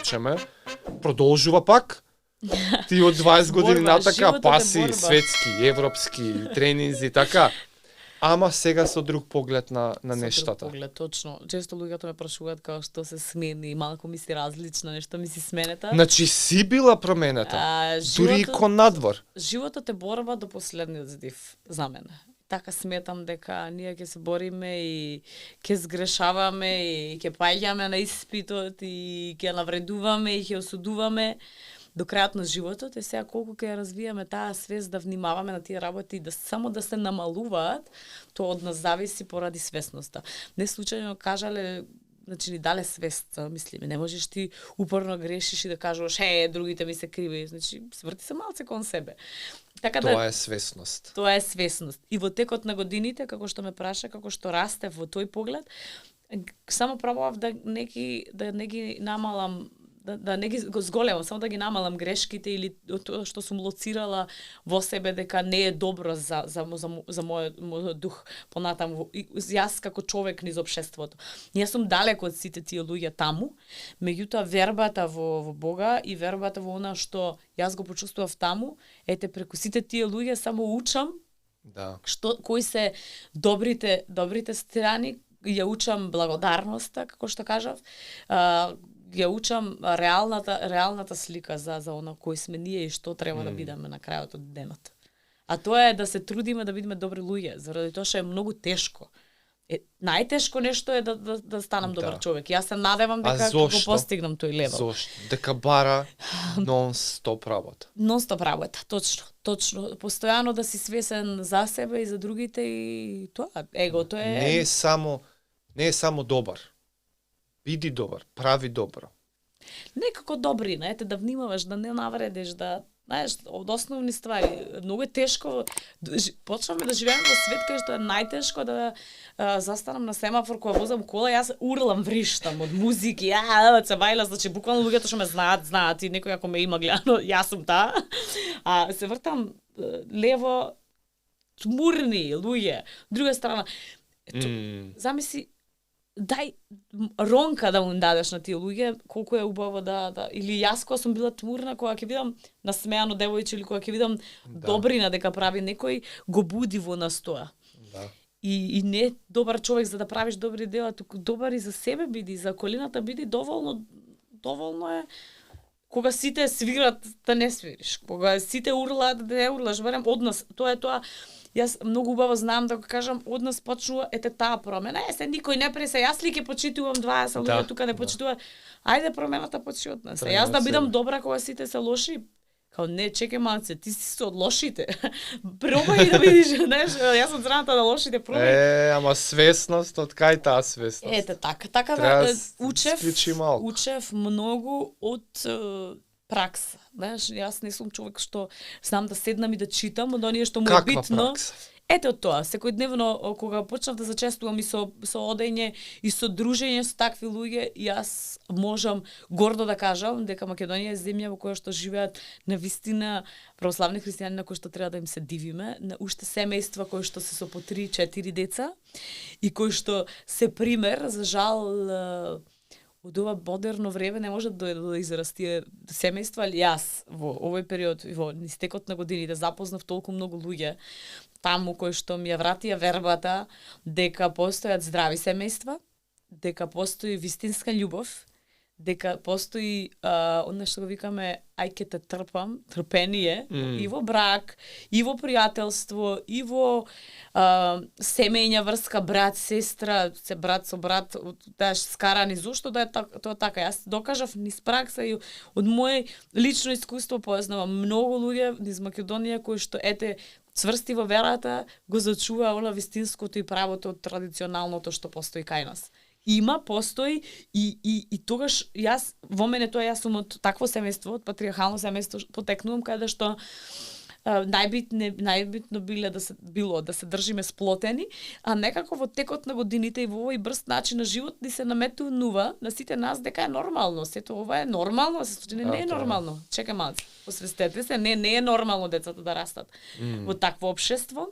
речеме, продолжува пак. Ти од 20 години натака паси светски, европски тренинзи, така. Ама сега со друг поглед на нештата. Со друг поглед, точно. Често луѓето ме прашуваат како што се смени, малку ми си различна, нешто ми си сменета. Значи си била променета, дури и кон надвор. Животот е борба до последниот здив за мене. Така сметам дека ние ќе се бориме и ќе сгрешаваме и ќе паѓаме на испитот и ќе навредуваме и ќе осудуваме до крајот на животот. Е сега колку ќе развиеме таа свест да внимаваме на тие работи и да само да се намалуваат, тоа од нас зависи поради свесноста. Не случајно кажале, значи ни дале свест, мислиме, не можеш ти упорно грешиш и да кажеш другите ми се криви, значи сврти се малце кон себе. Така тоа е свесност. Тоа е свесност. И во текот на годините, како што ме праша, како што расте во тој поглед, само пробував да не ги намалам, да не ги го зголемам, само да ги намалам грешките или тоа што сум лоцирала во себе дека не е добро за мојот дух понатаму, јас како човек низ општеството. Јас сум далек од сите тие луѓе таму, меѓутоа вербата во Бога и вербата во она што јас го почувствував таму, ете преку сите тие луѓе само учам кои се добрите страни, ја учам благодарноста, како што кажав, ја учам реалната слика за она кои сме ние и што треба да бидеме на крајот од денот. А тоа е да се трудиме да бидеме добри луѓе, заради тоа што е многу тешко. Најтешко нешто е да станам добар човек. Јас се надевам дека ќе го постигнам тој левел. Зошто? Дека бара нон-стоп работа. Нон-стоп работа, точно. Постојано да си свесен за себе и за другите и тоа, егото е... Не е само добар. Биди добар, прави добро. Некако добрина, ете да внимаваш, да не навредиш, да, знаеш, од основни ствари. Многу е тешко, почнавме да живееме во свет кај што е најтешко да застанам на семафор кога возам кола, јас урлам, вриштам од музики, се бајла, значи буквално луѓето што ме знаат и некој ако ме има гледано, јас сум таа. А се вртам лево, тмурни луѓе, друга страна. Замисли, дај ронка да му дадеш на тие луѓе, колку е убаво да или јас кога сум била тмурна, кога ќе видам насмеано девојче или кога ќе видам добрина дека прави некој, го буди во нас тоа. Да. И не добар човек за да правиш добри дела, туку добар и за себе биди, за околината биди, доволно е кога сите свират да не свириш, кога сите урлаат да не урлаш, барем од нас, тоа е тоа. Јас многу убаво знам да го кажам, од нас почнува таа промена. Се никој не преса, јас ли ќе почитувам 20 луѓе тука не почитуваат. Ајде промената почи од нас. Јас да бидам добра кога сите се лоши. Као не, чекај малце, ти си од лошите. Пробај да видиш, знаеш, јас од страната на лошите пробај. Ама свесност, од кај таа свесност? Ете така да учев многу од пракса. Знаеш, јас не сум човек што знам да седнам и да читам, од оние што му е битно. Пракса? Ете од тоа, секојдневно кога почнав да зачестувам и со одење и со дружење со такви луѓе, јас можам гордо да кажам дека Македонија е земја во која што живеат навистина православни христијани на кои што треба да им се дивиме, на уште семејства кои што се со по 3-4 деца и кои што се пример, за жал од ова модерно време не може да израсти семејства, али јас во овој период и во истекот на годините запознав толку многу луѓе таму кои што ми ја вратија вербата дека постојат здрави семејства, дека постои вистинска љубов, дека постои она што го викаме ај ке те трпам, трпение и во брак, и во пријателство, и во семејна врска, брат, сестра, се брат со брат, да скарани, зошто да е тоа така. Јас докажав низ пракса и од моје лично искуство познавам многу луѓе низ Македонија кои што цврсти во верата, го зачува она вистинското и правото од традиционалното што постои кај нас. Постои и тогаш во мене тоа јас сум од такво семејство, од патриархално семејство, потекнувам каде што најбитно било да се држиме сплотени, а некако во текот на годините и во овој брз начин на живот ни се наметнува на сите нас дека е нормално. Сето ова е нормално, се случи не е нормално. Чекај малку. Освестете се, не е нормално децата да растат во такво општество,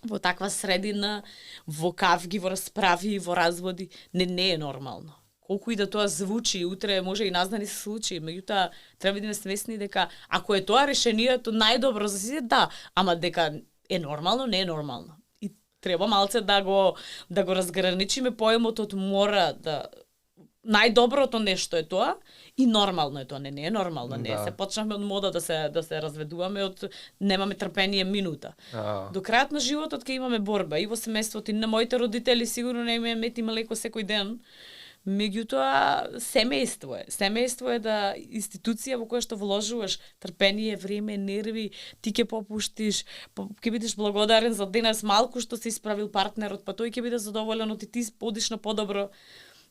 во таква средина, во кавги, во расправи, во разводи. Не е нормално. колку и да тоа звучи, утре може и нас да не се случи, меѓутоа треба да бидеме свесни дека ако е тоа решението најдобро за сите, да, ама дека е нормално, не е нормално. И треба малце да го разграничиме поемот од мора да најдоброто нешто е тоа и нормално е тоа, не е нормално, не се почнавме од мода да се разведуваме од немаме трпение минута. До крајот на животот ќе имаме борба и во семејството и на моите родители сигурно не имаме мет и млеко секој ден. Меѓутоа семејство е да институција во која што вложуваш трпение, време, нерви, ти ќе попуштиш, ќе бидеш благодарен за денес малку што се исправил партнерот, па тој ќе биде задоволен од ти одиш на подобро.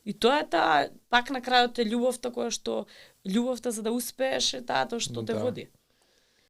И тоа е пак на крајот е љубовта која што љубовта за да успееш е таа што те води.